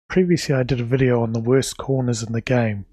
Previously I did a video on the worst corners in the game.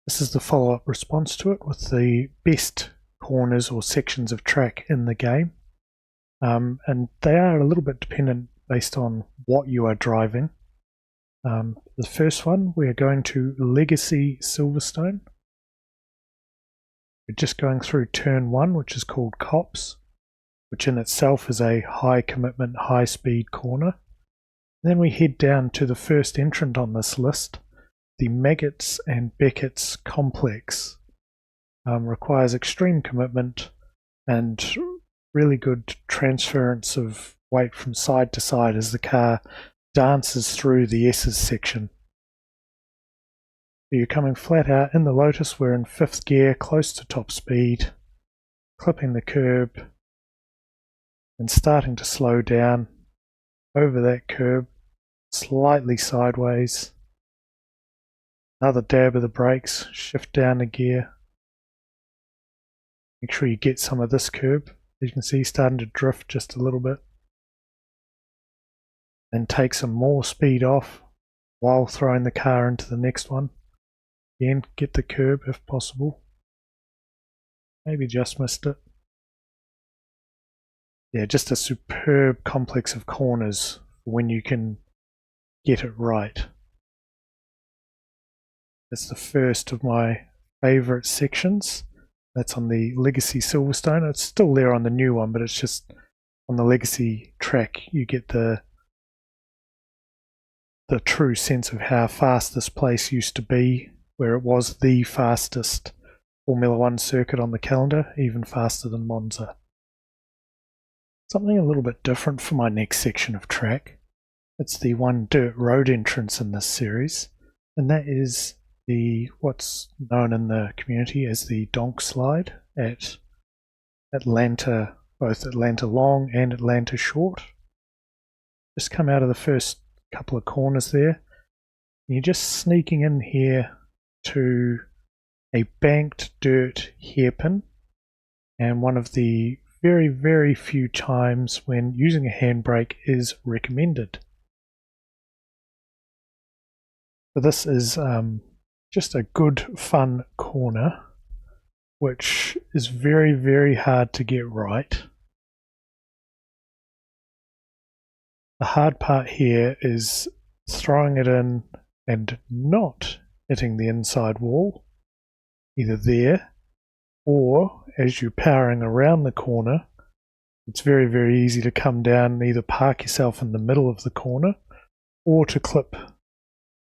This is the follow-up response to it with the best corners or sections of track in the game. And they are a little bit dependent based on what you are driving. The first one, we are going to Legacy Silverstone. We're just going through turn 1, which is called Cops, which in itself is a high commitment, high speed corner. Then we head down to the first entrant on this list, the Maggots and Beckett's Complex. Requires extreme commitment and really good transference of weight from side to side as the car dances through the S's section. So you're coming flat out in the Lotus, we're in 5th gear, close to top speed, clipping the curb and starting to slow down over that curb, slightly sideways. Another dab of the brakes, shift down a gear. Make sure you get some of this curb. As you can see, starting to drift just a little bit. Then take some more speed off while throwing the car into the next one. Again, get the curb if possible. Maybe just missed it. Yeah, just a superb complex of corners when you can get it right. That's the first of my favourite sections. That's on the Legacy Silverstone. It's still there on the new one, but it's just on the Legacy track you get the true sense of how fast this place used to be, where it was the fastest Formula 1 circuit on the calendar, even faster than Monza. Something a little bit different for my next section of track. It's the one dirt road entrance in this series, and that is what's known in the community as the Donk Slide at Atlanta, both Atlanta Long and Atlanta Short. Just come out of the first couple of corners there, and you're just sneaking in here to a banked dirt hairpin, and one of the very, very few times when using a handbrake is recommended. So this is just a good, fun corner, which is very, very hard to get right. The hard part here is throwing it in and not hitting the inside wall, either there or as you're powering around the corner. It's very, very easy to come down and either park yourself in the middle of the corner or to clip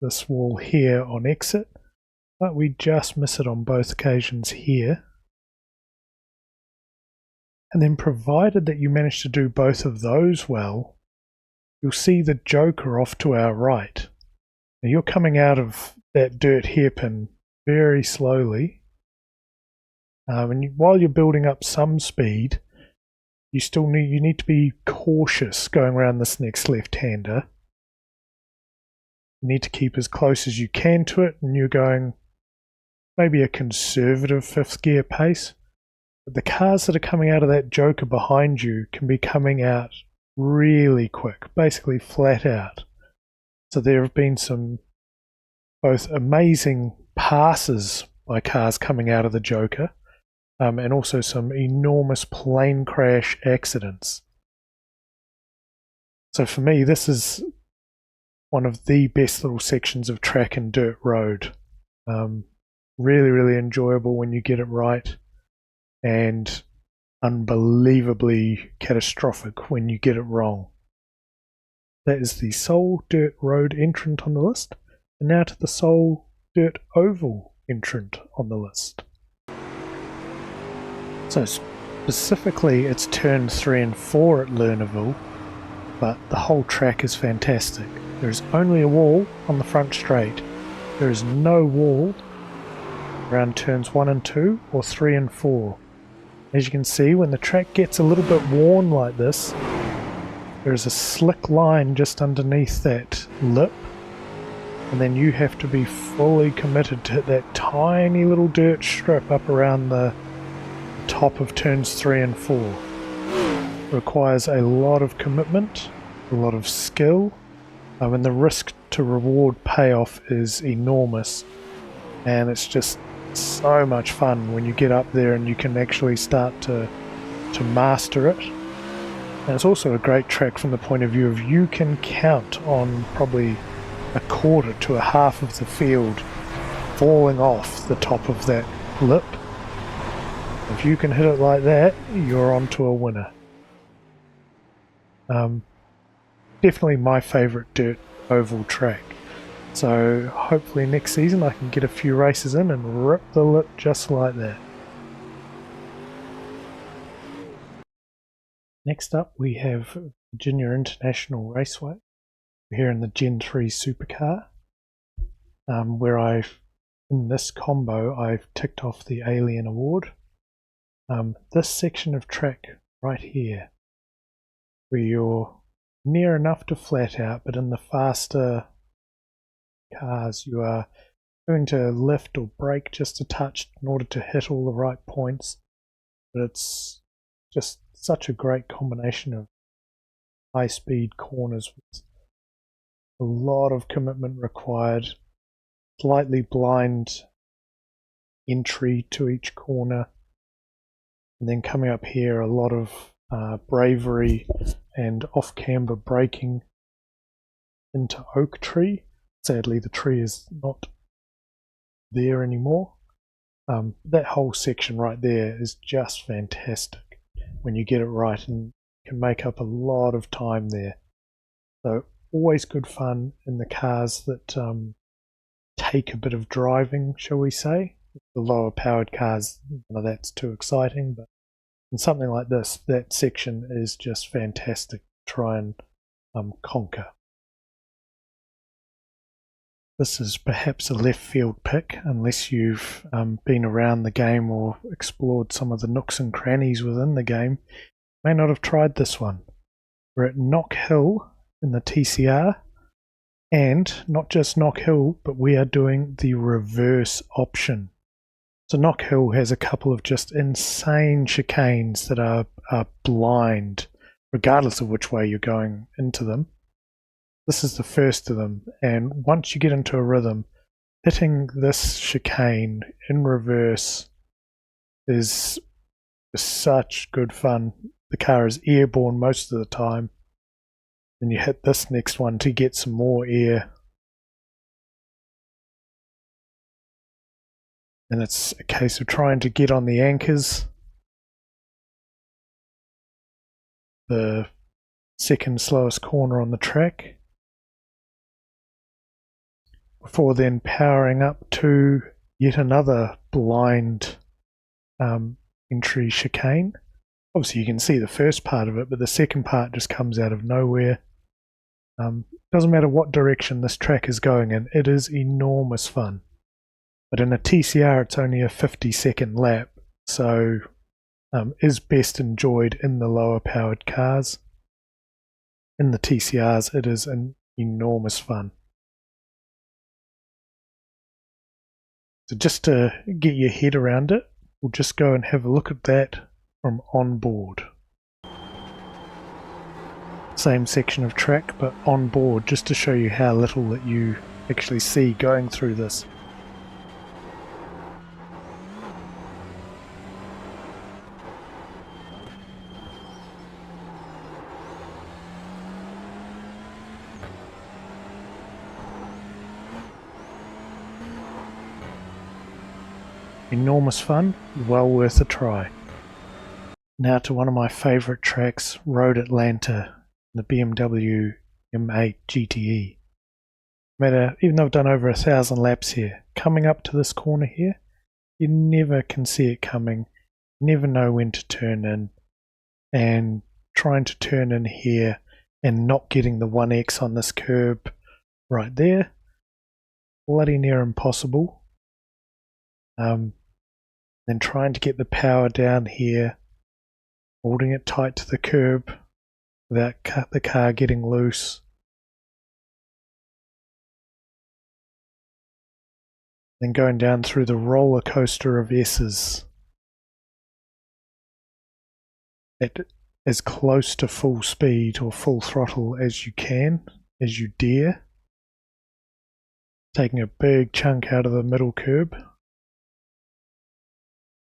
this wall here on exit, but we just miss it on both occasions here. And then provided that you manage to do both of those well, you'll see the Joker off to our right. Now you're coming out of that dirt hairpin very slowly, and while you're building up some speed, you need to be cautious going around this next left-hander. You need to keep as close as you can to it, and you're going maybe a conservative 5th gear pace. But the cars that are coming out of that Joker behind you can be coming out really quick, basically flat out. So there have been some both amazing passes by cars coming out of the Joker, and also some enormous plane crash accidents. So for me, this is one of the best little sections of track and dirt road. Really, really enjoyable when you get it right, and unbelievably catastrophic when you get it wrong. That is the sole dirt road entrant on the list, and now to the sole dirt oval entrant on the list. So specifically it's turn 3 and 4 at Lernerville, but the whole track is fantastic. There is only a wall on the front straight. There is no wall around turns 1 and 2 or 3 and 4. As you can see, when the track gets a little bit worn like this, there is a slick line just underneath that lip, and then you have to be fully committed to hit that tiny little dirt strip up around the top of turns 3 and 4. It requires a lot of commitment, a lot of skill, And the risk to reward payoff is enormous, and it's just so much fun when you get up there and you can actually start to master it. And it's also a great track from the point of view of you can count on probably a quarter to a half of the field falling off the top of that lip. If you can hit it like that, you're onto a winner. Definitely my favourite dirt oval track. So hopefully next season I can get a few races in and rip the lip just like that. Next up we have Virginia International Raceway. We're here in the Gen 3 supercar, where in this combo I've ticked off the Alien Award. This section of track right here, where you're near enough to flat out, but in the faster cars you are going to lift or brake just a touch in order to hit all the right points. But it's just such a great combination of high speed corners with a lot of commitment required, slightly blind entry to each corner, and then coming up here a lot of bravery and off-camber braking into Oak Tree. Sadly the tree is not there anymore. That whole section right there is just fantastic when you get it right, and can make up a lot of time there. So always good fun in the cars that take a bit of driving, shall we say. The lower powered cars, none of that's too exciting, but in something like this, that section is just fantastic to try and conquer. This is perhaps a left field pick, unless you've been around the game or explored some of the nooks and crannies within the game. May not have tried this one. We're at Knock Hill in the TCR, and not just Knock Hill, but we are doing the reverse option. So Knock Hill has a couple of just insane chicanes that are blind, regardless of which way you're going into them. This is the first of them, and once you get into a rhythm, hitting this chicane in reverse is such good fun. The car is airborne most of the time. Then you hit this next one to get some more air. And it's a case of trying to get on the anchors. The second slowest corner on the track. Before then powering up to yet another blind entry chicane. Obviously you can see the first part of it, but the second part just comes out of nowhere. Doesn't matter what direction this track is going in, it is enormous fun. But in a TCR it's only a 50-second lap, so is best enjoyed in the lower powered cars. In the TCRs it is an enormous fun. So just to get your head around it, we'll just go and have a look at that from on board. Same section of track, but on board, just to show you how little that you actually see going through this. Enormous fun, well worth a try. Now to one of my favourite tracks, Road Atlanta, the BMW M8 GTE. Even though I've done over 1,000 laps here, coming up to this corner here, you never can see it coming, never know when to turn in, and trying to turn in here and not getting the 1X on this curb right there, bloody near impossible. Then trying to get the power down here, holding it tight to the curb without the car getting loose. Then going down through the roller coaster of S's at as close to full speed or full throttle as you can. as you dare, taking a big chunk out of the middle curb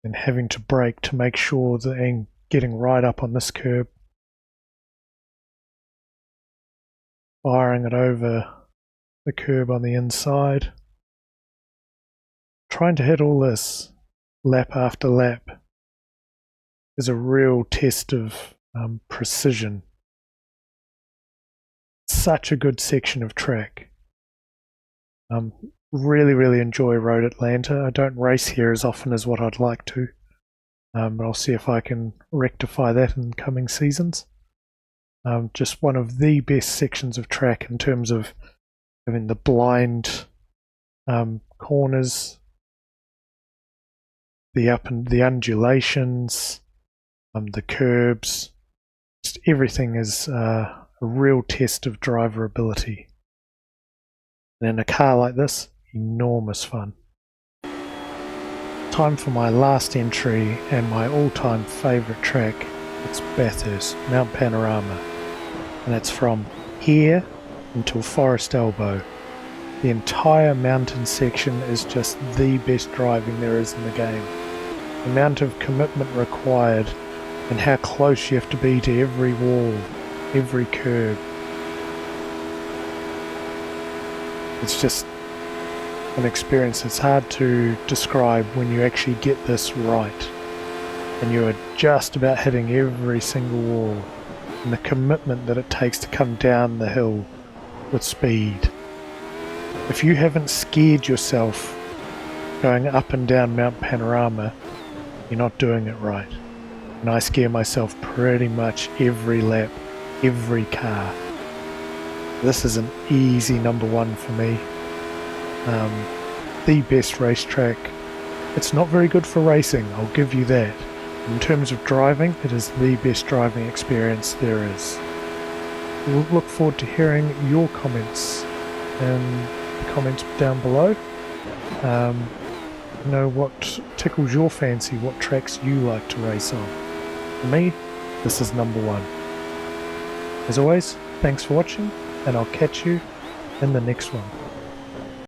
and having to brake to make sure that and getting right up on this curb, firing it over the curb on the inside, trying to hit all this lap after lap is a real test of precision. Such a good section of track. Really enjoy Road Atlanta. I don't race here as often as what I'd like to, but I'll see if I can rectify that in coming seasons. Just one of the best sections of track in terms of having the blind corners, the undulations, the curbs. Just everything is a real test of driver ability. And in a car like this, enormous fun. Time for my last entry and my all-time favourite track. It's Bathurst, Mount Panorama. And it's from here until Forest Elbow. The entire mountain section is just the best driving there is in the game. The amount of commitment required and how close you have to be to every wall, every curb. It's just an experience that's hard to describe when you actually get this right. And you are just about hitting every single wall. And the commitment that it takes to come down the hill with speed. If you haven't scared yourself going up and down Mount Panorama, you're not doing it right. And I scare myself pretty much every lap, every car. This is an easy number one for me. The best racetrack. It's not very good for racing, I'll give you that. In terms of driving, it is the best driving experience there is. We'll look forward to hearing your comments in the comments down below. Know what tickles your fancy, what tracks you like to race on. For me, this is number one. As always, thanks for watching, and I'll catch you in the next one.